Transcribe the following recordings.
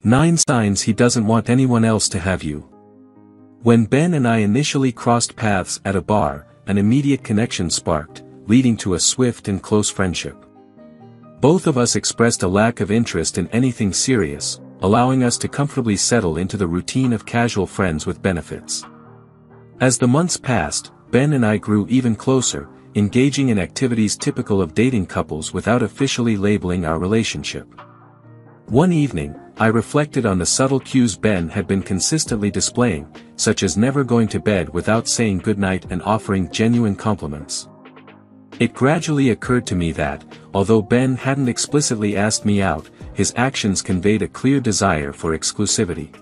9 signs he doesn't want anyone else to have you. When Ben and I initially crossed paths at a bar, an immediate connection sparked, leading to a swift and close friendship. Both of us expressed a lack of interest in anything serious, allowing us to comfortably settle into the routine of casual friends with benefits. As the months passed, Ben and I grew even closer, engaging in activities typical of dating couples without officially labeling our relationship. One evening, I reflected on the subtle cues Ben had been consistently displaying, such as never going to bed without saying goodnight and offering genuine compliments. It gradually occurred to me that, although Ben hadn't explicitly asked me out, his actions conveyed a clear desire for exclusivity.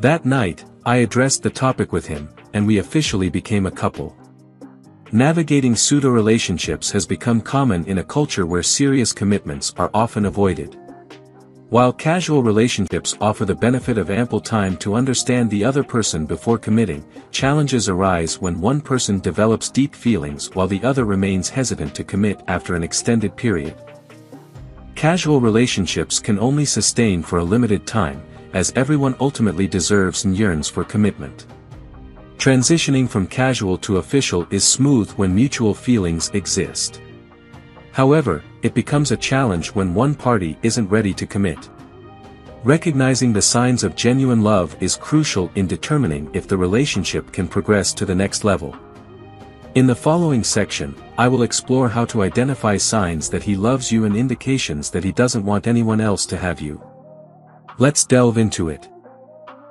That night, I addressed the topic with him, and we officially became a couple. Navigating pseudo-relationships has become common in a culture where serious commitments are often avoided. While casual relationships offer the benefit of ample time to understand the other person before committing, challenges arise when one person develops deep feelings while the other remains hesitant to commit after an extended period. Casual relationships can only sustain for a limited time, as everyone ultimately deserves and yearns for commitment. Transitioning from casual to official is smooth when mutual feelings exist. However, it becomes a challenge when one party isn't ready to commit. Recognizing the signs of genuine love is crucial in determining if the relationship can progress to the next level. In the following section, I will explore how to identify signs that he loves you and indications that he doesn't want anyone else to have you. Let's delve into it.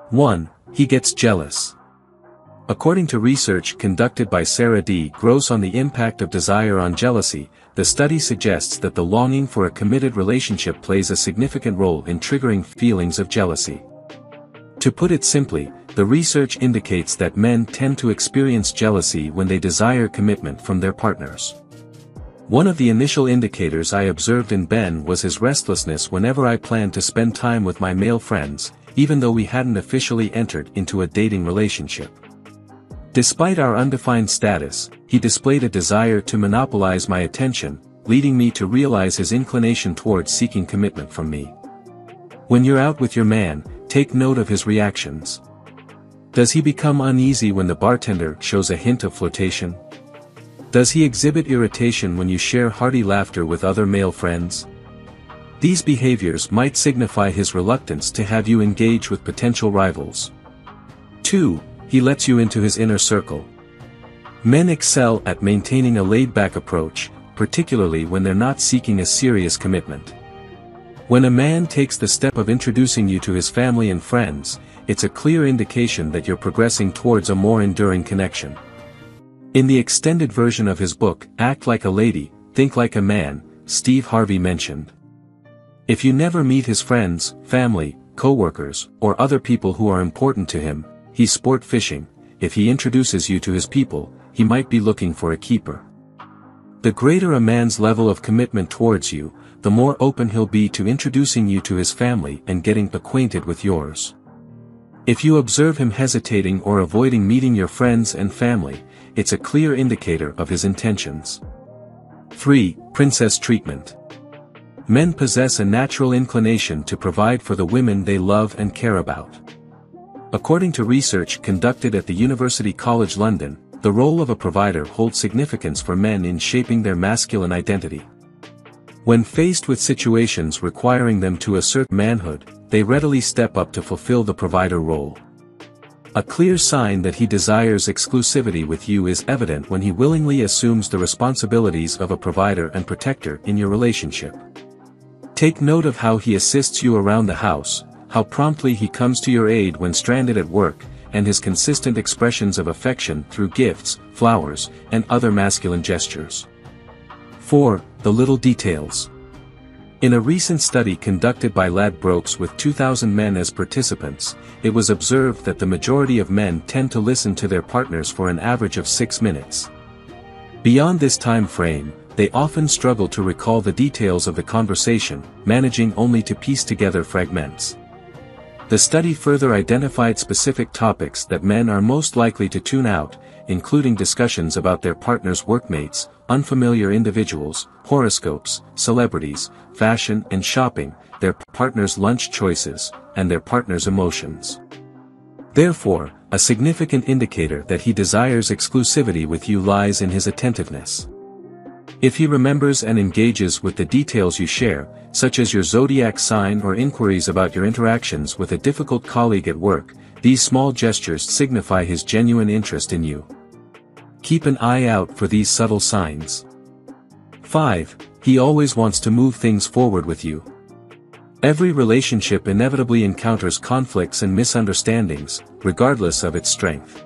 1. He gets jealous. According to research conducted by Sarah D. Gross on the impact of desire on jealousy, the study suggests that the longing for a committed relationship plays a significant role in triggering feelings of jealousy. To put it simply, the research indicates that men tend to experience jealousy when they desire commitment from their partners. One of the initial indicators I observed in Ben was his restlessness whenever I planned to spend time with my male friends, even though we hadn't officially entered into a dating relationship. Despite our undefined status, he displayed a desire to monopolize my attention, leading me to realize his inclination towards seeking commitment from me. When you're out with your man, take note of his reactions. Does he become uneasy when the bartender shows a hint of flirtation? Does he exhibit irritation when you share hearty laughter with other male friends? These behaviors might signify his reluctance to have you engage with potential rivals. 2. He lets you into his inner circle. Men excel at maintaining a laid-back approach, particularly when they're not seeking a serious commitment. When a man takes the step of introducing you to his family and friends, it's a clear indication that you're progressing towards a more enduring connection. In the extended version of his book, Act Like a Lady, Think Like a Man, Steve Harvey mentioned, if you never meet his friends, family, co-workers, or other people who are important to him, he's sport fishing. If he introduces you to his people, he might be looking for a keeper. The greater a man's level of commitment towards you, the more open he'll be to introducing you to his family and getting acquainted with yours. If you observe him hesitating or avoiding meeting your friends and family, it's a clear indicator of his intentions. 3. Princess treatment. Men possess a natural inclination to provide for the women they love and care about. According to research conducted at the University College London, the role of a provider holds significance for men in shaping their masculine identity. When faced with situations requiring them to assert manhood, they readily step up to fulfill the provider role. A clear sign that he desires exclusivity with you is evident when he willingly assumes the responsibilities of a provider and protector in your relationship. Take note of how he assists you around the house, how promptly he comes to your aid when stranded at work, and his consistent expressions of affection through gifts, flowers, and other masculine gestures. 4. The little details. In a recent study conducted by Ladbrokes with 2,000 men as participants, it was observed that the majority of men tend to listen to their partners for an average of 6 minutes. Beyond this time frame, they often struggle to recall the details of the conversation, managing only to piece together fragments. The study further identified specific topics that men are most likely to tune out, including discussions about their partner's workmates, unfamiliar individuals, horoscopes, celebrities, fashion and shopping, their partner's lunch choices, and their partner's emotions. Therefore, a significant indicator that he desires exclusivity with you lies in his attentiveness. If he remembers and engages with the details you share, such as your zodiac sign or inquiries about your interactions with a difficult colleague at work, these small gestures signify his genuine interest in you. Keep an eye out for these subtle signs. 5. He always wants to move things forward with you. Every relationship inevitably encounters conflicts and misunderstandings, regardless of its strength.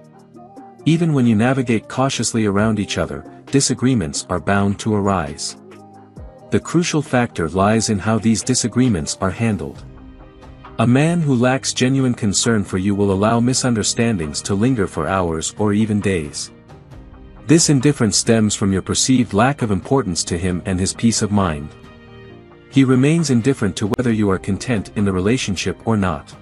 Even when you navigate cautiously around each other, disagreements are bound to arise. The crucial factor lies in how these disagreements are handled. A man who lacks genuine concern for you will allow misunderstandings to linger for hours or even days. This indifference stems from your perceived lack of importance to him and his peace of mind. He remains indifferent to whether you are content in the relationship or not.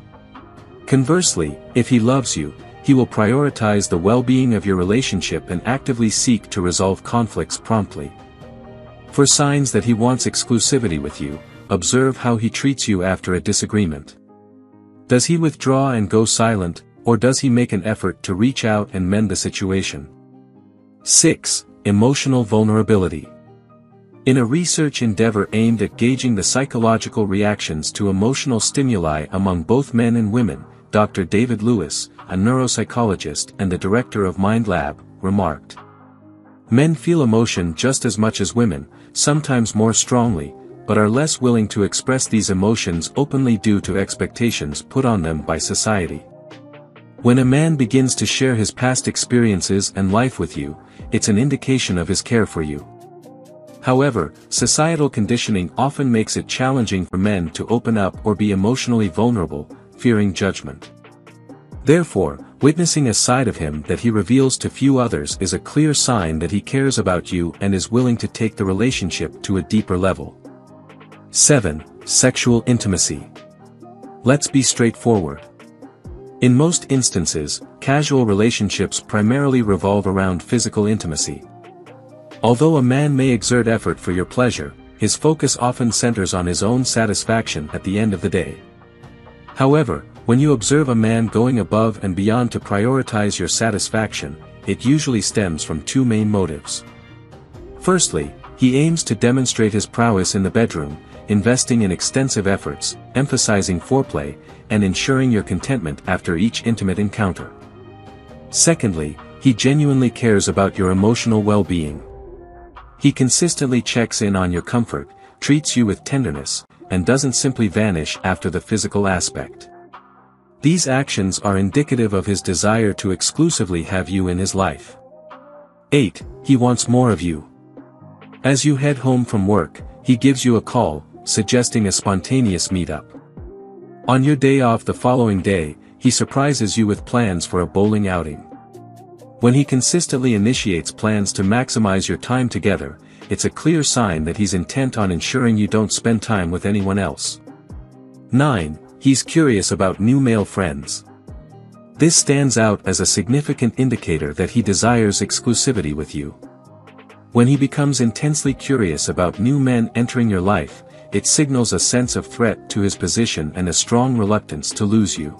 Conversely, if he loves you, he will prioritize the well-being of your relationship and actively seek to resolve conflicts promptly. For signs that he wants exclusivity with you, observe how he treats you after a disagreement. Does he withdraw and go silent, or does he make an effort to reach out and mend the situation? 6. Emotional vulnerability. In a research endeavor aimed at gauging the psychological reactions to emotional stimuli among both men and women, Dr. David Lewis, a neuropsychologist and the director of Mind Lab, remarked, "Men feel emotion just as much as women, sometimes more strongly, but are less willing to express these emotions openly due to expectations put on them by society. When a man begins to share his past experiences and life with you, it's an indication of his care for you." However, societal conditioning often makes it challenging for men to open up or be emotionally vulnerable, fearing judgment. Therefore, witnessing a side of him that he reveals to few others is a clear sign that he cares about you and is willing to take the relationship to a deeper level. 7. Sexual intimacy. Let's be straightforward. In most instances, casual relationships primarily revolve around physical intimacy. Although a man may exert effort for your pleasure, his focus often centers on his own satisfaction at the end of the day. However, when you observe a man going above and beyond to prioritize your satisfaction, it usually stems from two main motives. Firstly, he aims to demonstrate his prowess in the bedroom, investing in extensive efforts, emphasizing foreplay, and ensuring your contentment after each intimate encounter. Secondly, he genuinely cares about your emotional well-being. He consistently checks in on your comfort, treats you with tenderness, and doesn't simply vanish after the physical aspect. These actions are indicative of his desire to exclusively have you in his life. 8. He wants more of you. As you head home from work, he gives you a call, suggesting a spontaneous meetup. On your day off the following day, he surprises you with plans for a bowling outing. When he consistently initiates plans to maximize your time together, it's a clear sign that he's intent on ensuring you don't spend time with anyone else. 9. He's curious about new male friends. This stands out as a significant indicator that he desires exclusivity with you. When he becomes intensely curious about new men entering your life, it signals a sense of threat to his position and a strong reluctance to lose you.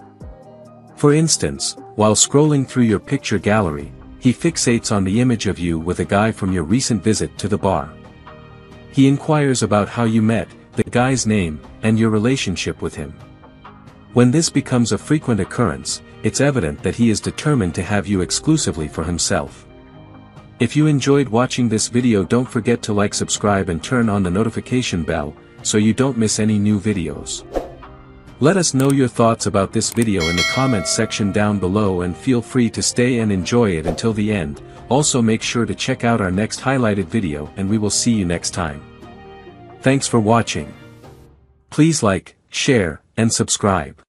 For instance, while scrolling through your picture gallery, he fixates on the image of you with a guy from your recent visit to the bar. He inquires about how you met, the guy's name, and your relationship with him. When this becomes a frequent occurrence, it's evident that he is determined to have you exclusively for himself. If you enjoyed watching this video, don't forget to like, subscribe and turn on the notification bell, so you don't miss any new videos. Let us know your thoughts about this video in the comments section down below, and feel free to stay and enjoy it until the end. Also make sure to check out our next highlighted video, and we will see you next time. Thanks for watching. Please like, share, and subscribe.